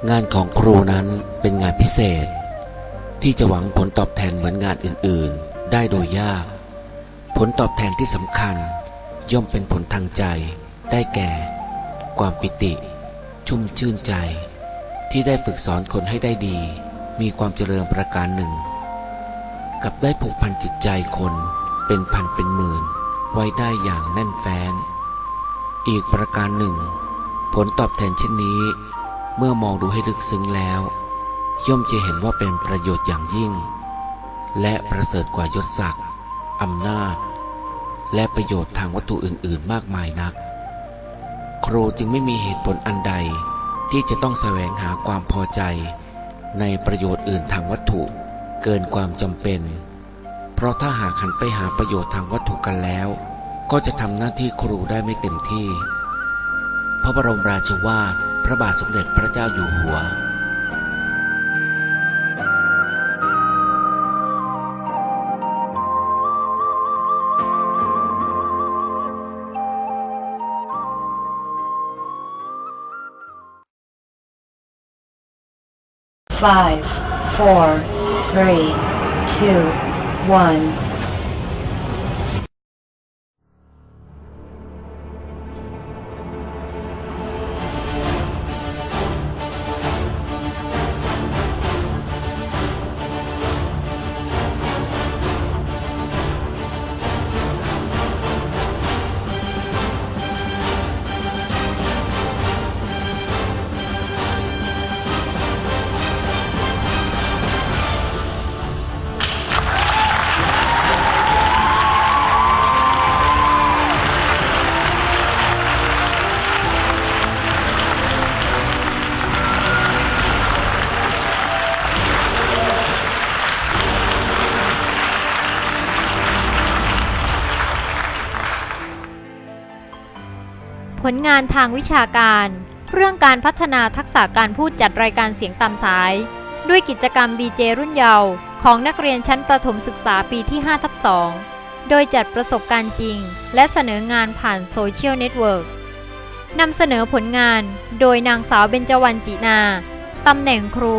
งานของครูนั้นเป็นงานพิเศษที่จะหวังผลตอบแทนเหมือนงานอื่นๆได้โดยยากผลตอบแทนที่สำคัญย่อมเป็นผลทางใจได้แก่ความปิติชุ่มชื่นใจที่ได้ฝึกสอนคนให้ได้ดีมีความเจริญประการหนึ่งกับได้ผูกพันจิตใจคนเป็นพันเป็นหมื่นไว้ได้อย่างแน่นแฟ้นอีกประการหนึ่งผลตอบแทนเช่นนี้เมื่อมองดูให้ลึกซึ้งแล้วย่อมจะเห็นว่าเป็นประโยชน์อย่างยิ่งและประเสริฐกว่ายศศักดิ์อำนาจและประโยชน์ทางวัตถุอื่นๆมากมายนักครูจึงไม่มีเหตุผลอันใดที่จะต้องแสวงหาความพอใจในประโยชน์อื่นทางวัตถุเกินความจำเป็นเพราะถ้าหากหันไปหาประโยชน์ทางวัตถุกันแล้วก็จะทำหน้าที่ครูได้ไม่เต็มที่พระบรมราโชวาทพระบาทสมเด็จพระเจ้าอยู่หัว5, 4, 3, 2, 1ผลงานทางวิชาการเรื่องการพัฒนาทักษะการพูดจัดรายการเสียงตามสายด้วยกิจกรรมดีเจรุ่นเยาว์ของนักเรียนชั้นประถมศึกษาปีที่ 5/2 โดยจัดประสบการณ์จริงและเสนองานผ่านโซเชียลเน็ตเวิร์กนำเสนอผลงานโดยนางสาวเบญจวรรณจินาตำแหน่งครู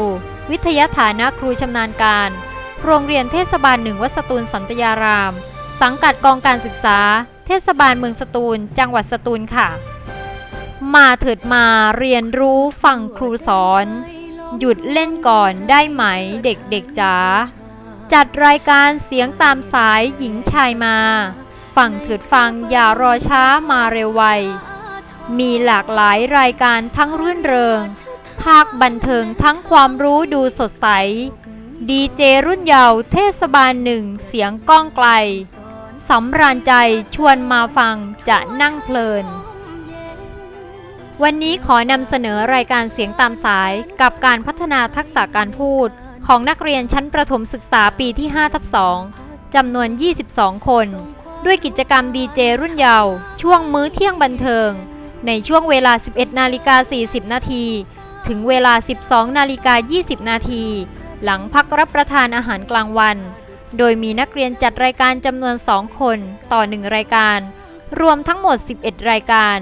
วิทยาฐานะครูชำนาญการโรงเรียนเทศบาล1วัดสตูลสันตยารามสังกัดกองการศึกษาเทศบาลเมืองสตูลจังหวัดสตูลค่ะมาเถิดมาเรียนรู้ฟังครูสอนหยุดเล่นก่อนได้ไหมเด็กๆจ๋าจัดรายการเสียงตามสายหญิงชายมาฟังเถิดฟังอย่ารอช้ามาเร็วไวมีหลากหลายรายการทั้งรื่นเริงภาคบันเทิงทั้งความรู้ดูสดใสดีเจรุ่นเยาว์เทศบาล1เสียงก้องไกลสำราญใจชวนมาฟังจะนั่งเพลินวันนี้ขอนำเสนอรายการเสียงตามสายกับการพัฒนาทักษะการพูดของนักเรียนชั้นประถมศึกษาปีที่ 5/2 จำนวน 22 คนด้วยกิจกรรมดีเจรุ่นเยาว์ช่วงมื้อเที่ยงบันเทิงในช่วงเวลา 11:40 นาทีถึงเวลา 12:20 นาทีหลังพักรับประทานอาหารกลางวันโดยมีนักเรียนจัดรายการจำนวน2คนต่อ1รายการรวมทั้งหมด11รายการ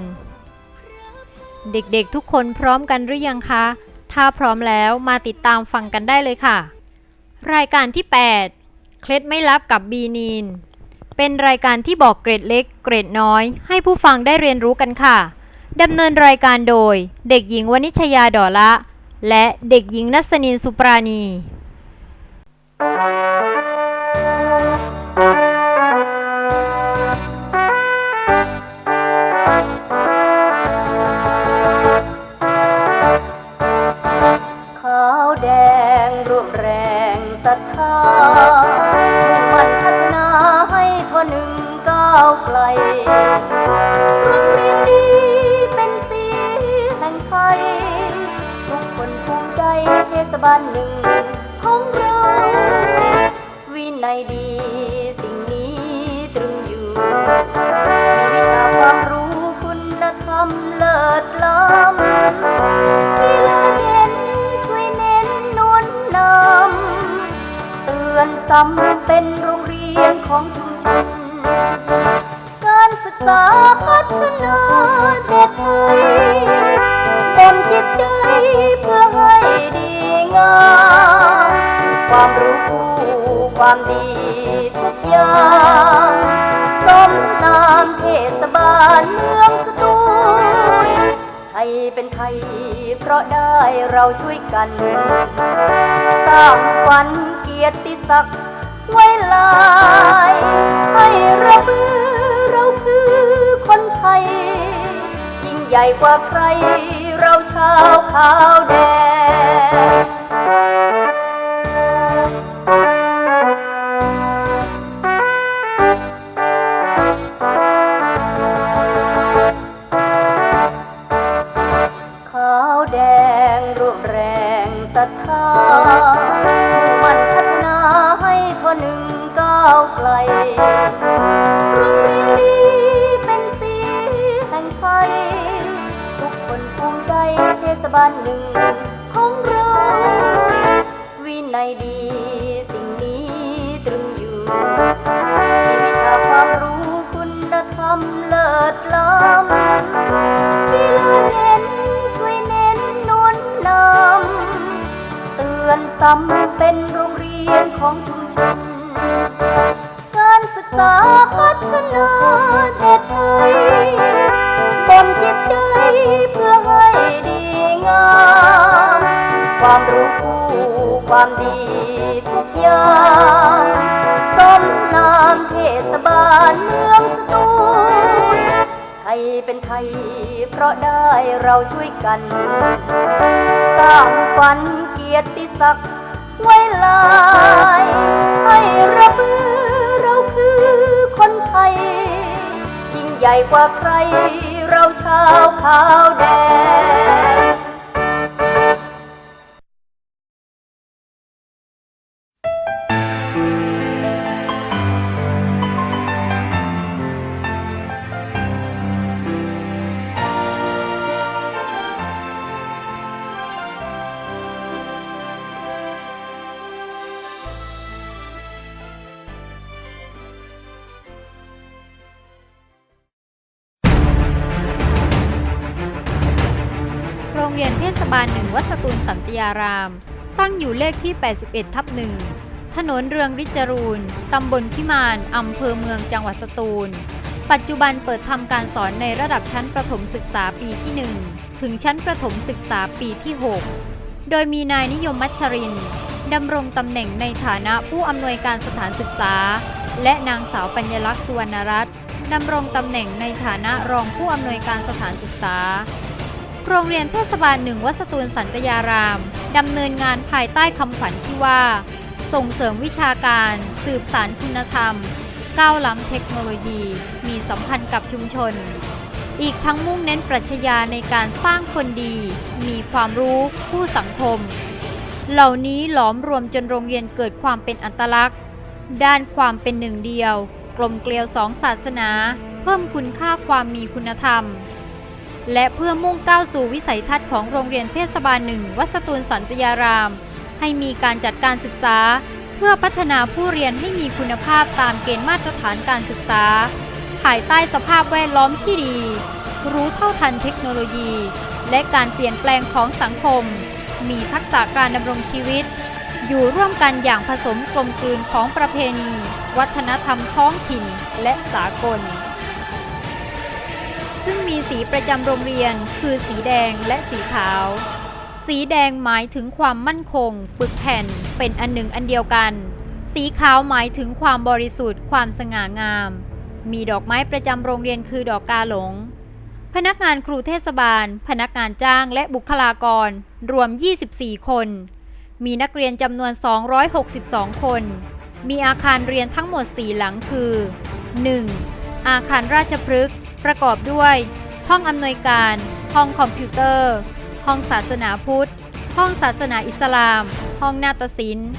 เด็กๆทุกคนพร้อมกันหรือยังคะถ้าพร้อมแล้วมาติดตามฟังกันได้เลยค่ะรายการที่8เคล็ดไม่ลับกับบีนีนเป็นรายการที่บอกเกร็ดเล็กเกร็ดน้อยให้ผู้ฟังได้เรียนรู้กันค่ะดำเนินรายการโดยเด็กหญิงวณิชยาดอละและเด็กหญิงนัสนินสุปราณีขาวแดงร่วมแรงศรัทธามันพัฒนาให้ทอหนึ่งก้าวไกลโรงเรียนดีเป็นสีแห่งไทยทุกคนภูมิใจเทศบาล1ของเราวินัยดีสิ่งนี้ตรึงอยู่มีวิชาความรู้คุณธรรมเลิศล้ำกีฬาเด่นช่วยเน้นหนุนนำเตือนซ้ำเป็นโรงเรียนของชุมชนการศึกษาพัฒนาเด็กไทยบ่มจิตใจเพื่อให้ ามความรู้คู่ความดีทุกอย่างสมนามเทศบาลเมืองสตูลไทยเป็นไทยเพราะได้เราช่วยกันสร้างฝันเกียรติศักดิ์ไว้ลายให้ระบือเราคือคนไทยยิ่งใหญ่กว่าใครเราชาวขาวแดงขาวแดงร่วมแรงศรัทธามุ่งมั่นพัฒนาให้ทอหนึ่งก้าวไกลโรงเรียนดีเป็นสีแห่งไทยทุกคนภูมิใจเทศบาลหนึ่งของเราวินัยดีสิ่งนี้ตรึงอยู่มีวิชาความรู้คุณธรรมเลิศล้ำกีฬาเด่นช่วยเน้นหนุนนำเตือนซ้ำเป็นโรงเรียนของชุมชนการศึกษาพัฒนาเด็กไทยบ่มจิตใจเพื่อให้ดีงามความรู้คู่ความดีทุกอย่างสมนามเทศบาลเมืองสตูลไทยเป็นไทยเพราะได้เราช่วยกันสร้างฝันเกียรติศักดิ์ไว้ลายให้ระบือเราคือคนไทยยิ่งใหญ่กว่าใครเราชาวขาวแดงโรงเรียนเทศบาล1วัดสตูลสันติยารามตั้งอยู่เลขที่ 81/1 ถนนเรืองฤทธิ์จรูนตำบลพิมานอำเภอเมืองจังหวัดสตูลปัจจุบันเปิดทำการสอนในระดับชั้นประถมศึกษาปีที่ 1 ถึงชั้นประถมศึกษาปีที่ 6 โดยมีนายนิยมมัชรินทร์ดำรงตำแหน่งในฐานะผู้อำนวยการสถานศึกษาและนางสาวปัญญลักษณ์สุวรรณรัตน์ดำรงตำแหน่งในฐานะรองผู้อำนวยการสถานศึกษาโรงเรียนเทศบาล1วัดสตูลสันติยารามดำเนินงานภายใต้คำขวัญที่ว่าส่งเสริมวิชาการสืบสานคุณธรรมก้าวล้ำเทคโนโลยีมีสัมพันธ์กับชุมชนอีกทั้งมุ่งเน้นปรัชญาในการสร้างคนดีมีความรู้ผู้สังคมเหล่านี้หลอมรวมจนโรงเรียนเกิดความเป็นอัตลักษณ์ด้านความเป็นหนึ่งเดียวกลมเกลียวสองศาสนาเพิ่มคุณค่าความมีคุณธรรมและเพื่อมุ่งก้าวสู่วิสัยทัศน์ของโรงเรียนเทศบาล1วัดสตูลสันติยารามให้มีการจัดการศึกษาเพื่อพัฒนาผู้เรียนให้มีคุณภาพตามเกณฑ์มาตรฐานการศึกษาภายใต้สภาพแวดล้อมที่ดีรู้เท่าทันเทคโนโลยีและการเปลี่ยนแปลงของสังคมมีทักษะการดำรงชีวิตอยู่ร่วมกันอย่างผสมกลมกลืนของประเพณีวัฒนธรรมท้องถิ่นและสากลซึ่งมีสีประจำโรงเรียนคือสีแดงและสีขาวสีแดงหมายถึงความมั่นคงปึกแผ่นเป็นอันหนึ่งอันเดียวกันสีขาวหมายถึงความบริสุทธิ์ความสง่างามมีดอกไม้ประจำโรงเรียนคือดอกกาหลงพนักงานครูเทศบาลพนักงานจ้างและบุคลากรรวม24คนมีนักเรียนจำนวน262คนมีอาคารเรียนทั้งหมด4หลังคือ 1. อาคารราชพฤกษ์ประกอบด้วยห้องอำนวยการห้องคอมพิวเตอร์ห้องศาสนาพุทธห้องศาสนาอิสลามห้องนาฏศิลป์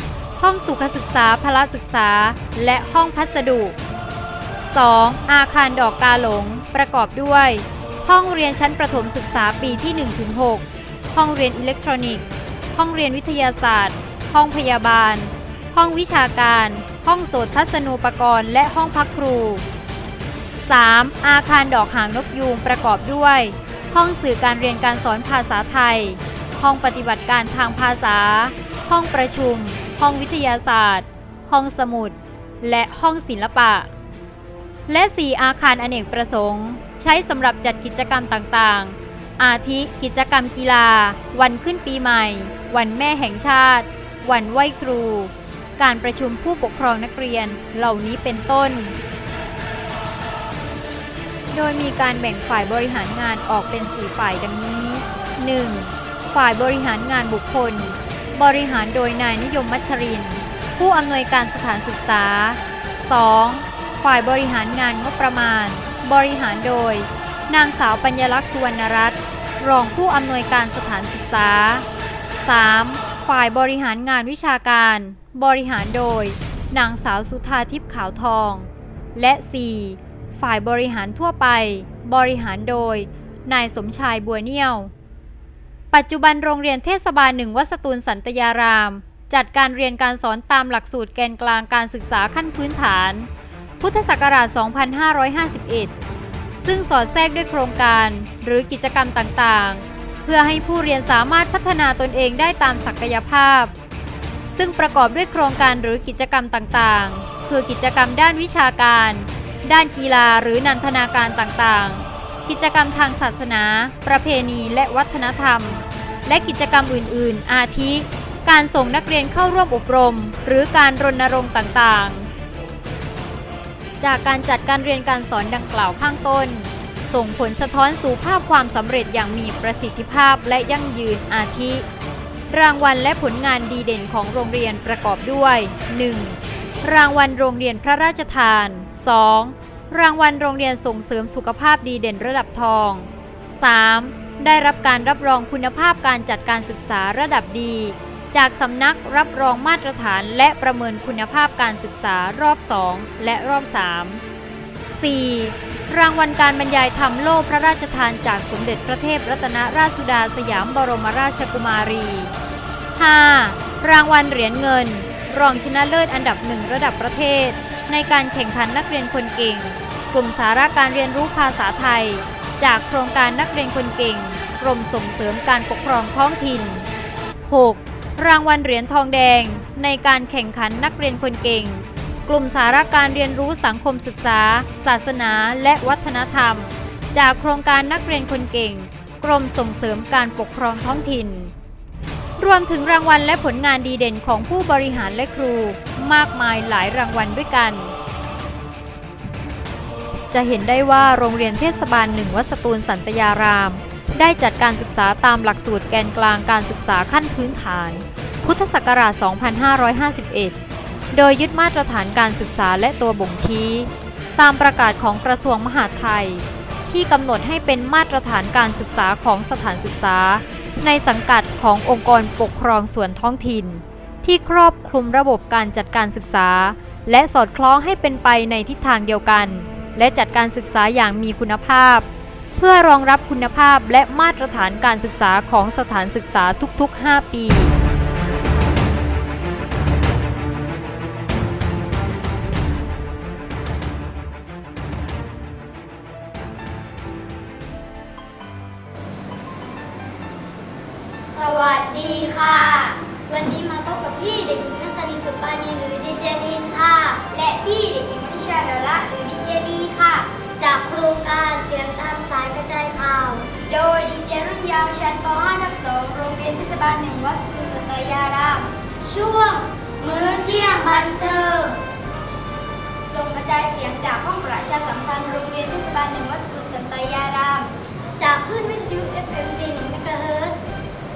ห้องสุขศึกษาพละศึกษาและห้องพัสดุ 2. อาคารดอกกาหลงประกอบด้วยห้องเรียนชั้นประถมศึกษาปีที่ 1-6 ห้องเรียนอิเล็กทรอนิกส์ห้องเรียนวิทยาศาสตร์ห้องพยาบาลห้องวิชาการห้องโสตทัศนูปกรณ์และห้องพักครู 3. อาคารดอกหางนกยูงประกอบด้วยห้องสื่อการเรียนการสอนภาษาไทยห้องปฏิบัติการทางภาษา ห้องประชุมห้องวิทยาศาสตร์ห้องสมุดและห้องศิลปะและ 4. อาคารอเนกประสงค์ใช้สำหรับจัดกิจกรรมต่างๆอาทิกิจกรรมกีฬาวันขึ้นปีใหม่วันแม่แห่งชาติวันไหว้ครูการประชุมผู้ปกครองนักเรียนเหล่านี้เป็นต้นโดยมีการแบ่งฝ่ายบริหารงานออกเป็น 4 ฝ่ายดังนี้ 1. ฝ่ายบริหารงานบุคคลบริหารโดยนายนิยมมัชรินทร์ผู้อำนวยการสถานศึกษา 2. ฝ่ายบริหารงานงบประมาณบริหารโดยนางสาวปัญญลักษณ์สุวรรณรัตน์รองผู้อำนวยการสถานศึกษา 3. ฝ่ายบริหารงานวิชาการบริหารโดยนางสาวสุธาทิพย์ขาวทองและ 4. ฝ่ายบริหารทั่วไปบริหารโดยนายสมชายบัวเนี่ยวปัจจุบันโรงเรียนเทศบาล 1 วัดสตูลสันตยารามจัดการเรียนการสอนตามหลักสูตรแกนกลางการศึกษาขั้นพื้นฐานพุทธศักราช 2551 ซึ่งสอดแทรกด้วยโครงการหรือกิจกรรมต่างๆเพื่อให้ผู้เรียนสามารถพัฒนาตนเองได้ตามศักยภาพซึ่งประกอบด้วยโครงการหรือกิจกรรมต่างๆคือกิจกรรมด้านวิชาการด้านกีฬาหรือนันทนาการต่างๆกิจกรรมทางศาสนาประเพณีและวัฒนธรรมและกิจกรรมอื่นๆอาทิการส่งนักเรียนเข้าร่วมอบรมหรือการรณรงค์ต่างๆจากการจัดการเรียนการสอนดังกล่าวข้างต้นส่งผลสะท้อนสู่ภาพความสำเร็จอย่างมีประสิทธิภาพและยั่งยืนอาทิรางวัลและผลงานดีเด่นของโรงเรียนประกอบด้วย 1. รางวัลโรงเรียนพระราชทาน 2. รางวัลโรงเรียนส่งเสริมสุขภาพดีเด่นระดับทอง 3. ได้รับการรับรองคุณภาพการจัดการศึกษาระดับดีจากสำนักรับรองมาตรฐานและประเมินคุณภาพการศึกษารอบ 2 และรอบ 3 4. รางวัลการบรรยายธรรมโล่พระราชทานจากสมเด็จพระเทพรัตนราชสุดาสยามบรมราชกุมารี 5. รางวัลเหรียญเงินรองชนะเลิศอันดับ 1 ระดับประเทศในการแข่งขันนักเรียนคนเก่งกลุ่มสาระการเรียนรู้ภาษาไทยจากโครงการนักเรียนคนเก่งกรมส่งเสริมการปกครองท้องถิ่น 6. รางวัลเหรียญทองแดงในการแข่งขันนักเรียนคนเก่งกลุ่มสาระการเรียนรู้สังคมศึกษาศาสนาและวัฒนธรรมจากโครงการนักเรียนคนเก่งกรมส่งเสริมการปกครองท้องถิ่นรวมถึงรางวัลและผลงานดีเด่นของผู้บริหารและครูมากมายหลายรางวัลด้วยกันจะเห็นได้ว่าโรงเรียนเทศบาล 1 วัดสตูลสันตยารามได้จัดการศึกษาตามหลักสูตรแกนกลางการศึกษาขั้นพื้นฐานพุทธศักราช 2551 โดยยึดมาตรฐานการศึกษาและตัวบ่งชี้ตามประกาศของกระทรวงมหาดไทยที่กำหนดให้เป็นมาตรฐานการศึกษาของสถานศึกษาในสังกัดขององค์กรปกครองส่วนท้องถิ่นที่ครอบคลุมระบบการจัดการศึกษาและสอดคล้องให้เป็นไปในทิศทางเดียวกันและจัดการศึกษาอย่างมีคุณภาพเพื่อรองรับคุณภาพและมาตรฐานการศึกษาของสถานศึกษาทุกๆ 5 ปีสวัสดีค่ะวันนี้มาพบกับพี่เด็กหญิงนัทลินตุปานีหรือดีเจนินค่ะและพี่เด็กหญิงวิชาดาระหรือดีเจบีค่ะจากโครงการเสียงตามสายกระจายข่าวโดยดีเจรุ่นยาวชั้นป .5/2 โรงเรียนเทศบาล 1 วัดสตูลสันตยารามช่วงมื้อเที่ยงบันเทิงส่งกระจายเสียงจากห้องประชาสัมพันธ์โรงเรียนเทศบาล 1 วัดสตูลสันตยารามจากคลื่นวิทยุ FM 1 MHz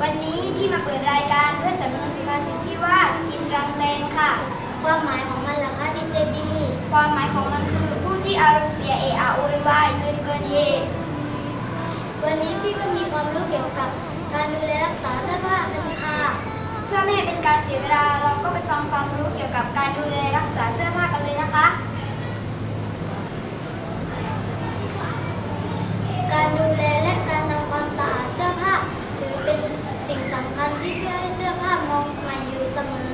วันนี้พี่มาเปิดรายการด้วยสำนวนสุภาษิตที่ว่ากินรังแตนค่ะความหมายของมันล่ะคะดีเจบีความหมายของมันคือผู้ที่อารมณ์เสียเอะอะโวยวายจนเกินเหตุวันนี้พี่ก็มีความรู้เกี่ยวกับการดูแลรักษาเสื้อผ้ากันค่ะเพื่อไม่ให้เป็นการเสียเวลาเราก็ไปฟังความรู้เกี่ยวกับการดูแลรักษาเสื้อผ้ากันเลยนะคะการดูแลและการทำความสะอาดเสื้อผ้าถือเป็นสิ่งสำคัญที่ช่วยให้เสื้อผ้ามองใหม่อยู่เสมอ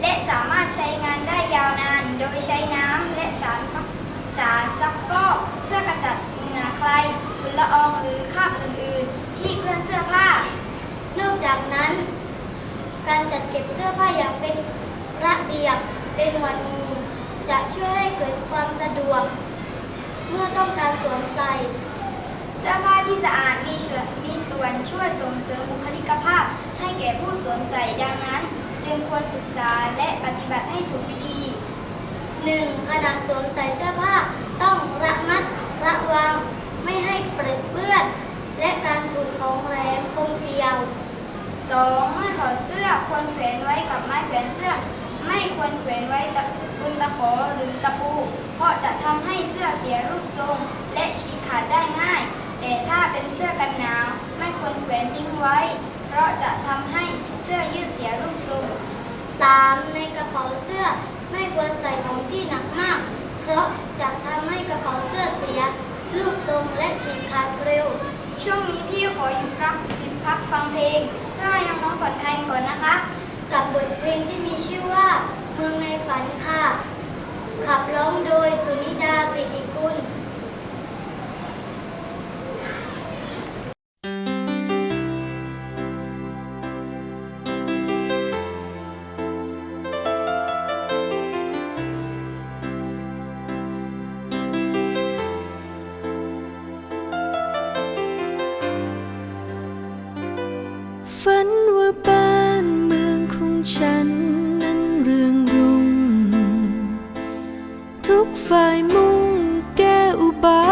และสามารถใช้งานได้ยาวนานโดยใช้น้ำและสารซักฟอกเพื่อกระจัดเหงื่อใครฝุ่นละอองหรือคราบอื่นๆที่เปื้อนเสื้อผ้านอกจากนั้น การจัดเก็บเสื้อผ้าอย่างเป็นระเบียบเป็นหมวดหมู่จะช่วยให้เกิดความสะดวกเมื่อต้องการสวมใส่เสื้อผ้าที่สะอาดมีส่วนช่วยส่งเสริมบุคลิกภาพให้แก่ผู้สวมใส่ดังนั้นจึงควรศึกษาและปฏิบัติให้ถูกวิธี 1. ขณะสวมใส่เสื้อผ้าต้องระมัดระวังไม่ให้เปื้อนและการถูกของแหลมคมเกลียว 2. เมื่อถอดเสื้อควรแขวนไว้กับไม้แขวนเสื้อไม่ควรแขวนไว้บนตะขอหรือตะปูเพราะจะทำให้เสื้อเสียรูปทรงและฉีกขาดได้ง่ายแต่ถ้าเป็นเสื้อกันหนาวไม่ควรแขวนทิ้งไว้เพราะจะทำให้เสื้อยืดเสียรูปทรง 3. ในกระเป๋าเสื้อไม่ควรใส่ของที่หนักมากเพราะจะทำให้กระเป๋าเสื้อเสียรูปทรงและฉีกขาดเร็วช่วงนี้พี่ขอหยุดพักฟังเพลงเพื่อให้น้องๆผ่อนคลายก่อนนะคะกับบทเพลงที่มีชื่อว่าเมืองในฝันค่ะขับร้องโดยสุนิดาสิทธิกุลฝันว่าบ้านเมืองของฉันนั้นเรืองรุ่งทุกฝ่ายมุ่งแก้อุบา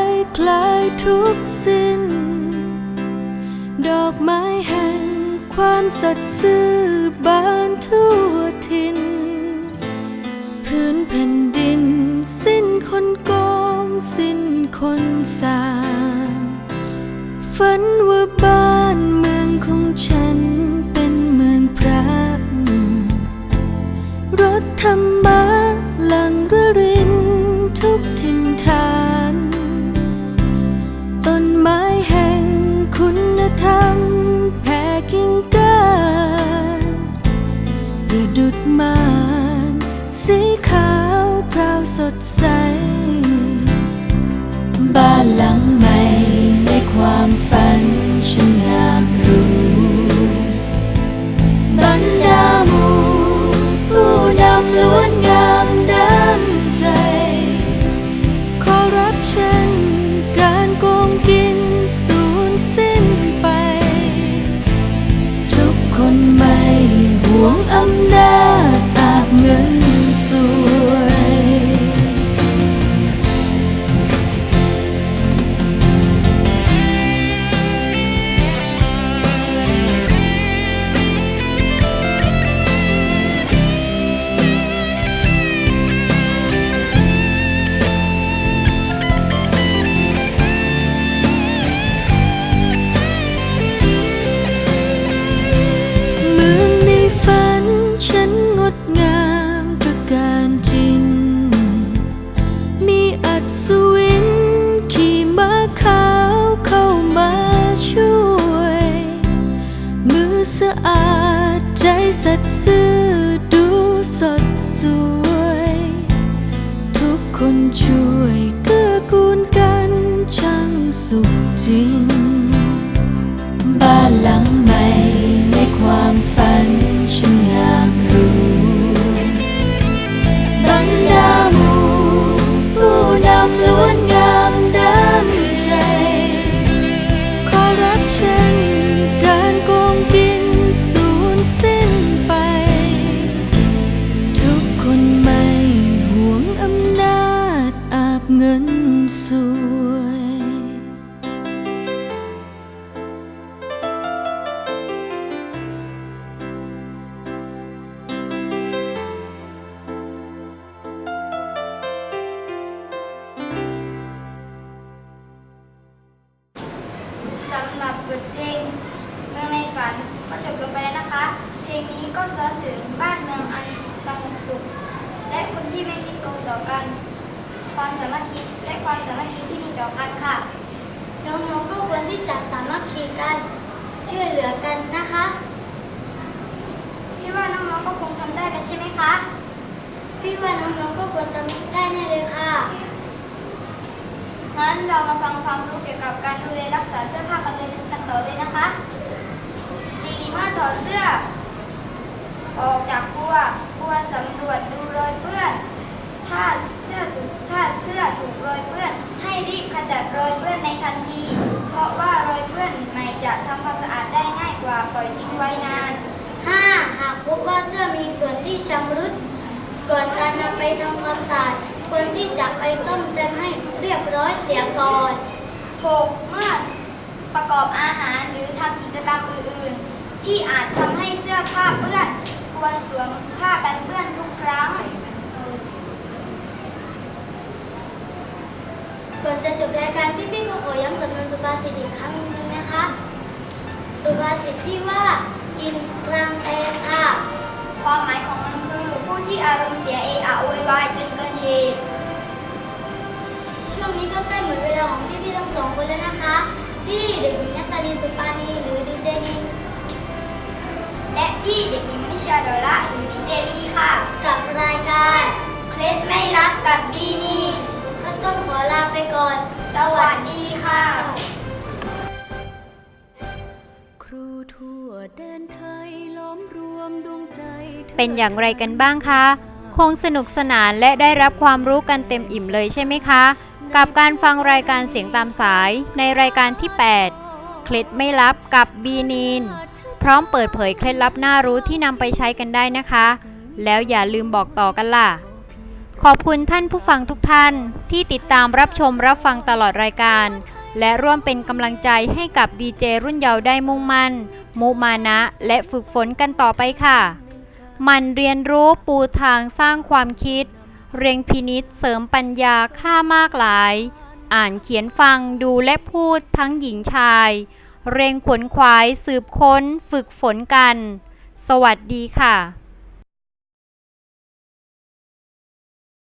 ยคลายทุกสิ้นดอกไม้แห่งความสัตย์ซื่อบานทั่วถิ่นพื้นแผ่นดินสิ้นคนโกงสิ้นคนสร้างฝันว่าบ้านเมืองของฉันเป็นเมืองพระรถธรรมะหลั่งระรินทุกถิ่นฐานต้นไม้แห่งคุณธรรมแผ่กิ่งก้านประดุจม่านสีขาวพราวสดใสบ้านหลังใหม่ในความฝันฉันงามรู้บรรดาหมู่ผู้นำล้วนงามน้ำใจขอรับฉันการโกงกินสูญสิ้นไปทุกคนไม่หวงอำนาจอาบเงินสวยสัตย์ซื่อดูสดสวยทุกคนช่วยเกื้อกูลกันช่างสุขจริงบ้านหลังใหม่ในความฝันฉันงามรู้บรรดาหมู่ผู้นำล้วนงามน้ำใจขอรับฉันการโกงกินเงินสวยสำหรับบทเพลงเมืองในฝันก็จบลงไปแล้วนะคะเพลงนี้ก็สะท้อนถึงบ้านเมืองอันสงบสุขและคนที่ไม่คิดโกงต่อกันความสามัคคีและความสามัคคีที่มีต่อกันค่ะน้องๆก็ควรที่จะสามัคคีกันช่วยเหลือกันนะคะพี่ว่าน้องๆก็คงทำได้กันใช่ไหมคะพี่ว่าน้องๆก็ควรทำได้แน่เลยค่ะงั้นเรามาฟังความรู้เกี่ยวกับการดูแลรักษาเสื้อผ้ากันต่อเลยนะคะ 4. เมื่อถอดเสื้อ ออกจากครัวควรสำรวจดูรอยเปื้อนถ้าเสื้อถูกรอยเปื้อนให้รีบขจัดรอยเปื้อนในทันทีเพราะว่ารอยเปื้อนใหม่จะทำความสะอาดได้ง่ายกว่าปล่อยทิ้งไว้นาน 5. หากพบว่าเสื้อมีส่วนที่ชำรุดก่อนการนำไปทำความสะอาดควรที่จะไปซ่อมแซมให้เรียบร้อยเสียก่อน 6. เมื่อประกอบอาหารหรือทำกิจกรรมอื่นๆที่อาจทำให้เสื้อผ้าเปื้อนควรสวมผ้ากันเปื้อนทุกครั้ง ก่อนจะจบรายการพี่ๆก็ขอย้ำสำนวนสุภาษิตอีกครั้งหนึ่งนะคะ สุภาษิตที่ว่ากินรังแตนค่ะ ความหมายของมันคือผู้ที่อารมณ์เสียเอะอะโวยวายจนเกินเหตุ ช่วงนี้ก็ใกล้หมดเวลาของพี่ๆทั้งสองคนแล้วนะคะ พี่เด็กหญิงนัตลินสุปานีหรือดีเจนิน และพี่เด็กหญิงนิชาดอละหรือดีเจบีค่ะ กับรายการ เคล็ดไม่ลับกับบีนี ก็ต้องขอลาไปก่อน สวัสดีค่ะ ครูทั่วแดนไทยล้อมรวมดวงใจ เป็นอย่างไรกันบ้างคะคงสนุกสนานและได้รับความรู้กันเต็มอิ่มเลยใช่ไหมคะกับการฟังรายการเสียงตามสายในรายการที่ 8 เคล็ดไม่ลับกับบีนีนพร้อมเปิดเผยเคล็ดลับน่ารู้ที่นำไปใช้กันได้นะคะแล้วอย่าลืมบอกต่อกันล่ะขอบคุณท่านผู้ฟังทุกท่านที่ติดตามรับชมรับฟังตลอดรายการและร่วมเป็นกำลังใจให้กับดีเจรุ่นเยาว์ได้มุ่งมั่นมุมานะและฝึกฝนกันต่อไปค่ะมันเรียนรู้ปูทางสร้างความคิดเร่งพินิจเสริมปัญญาค่ามากหลายอ่านเขียนฟังดูและพูดทั้งหญิงชายเร่งขวนขวายสืบค้นฝึกฝนกันสวัสดีค่ะ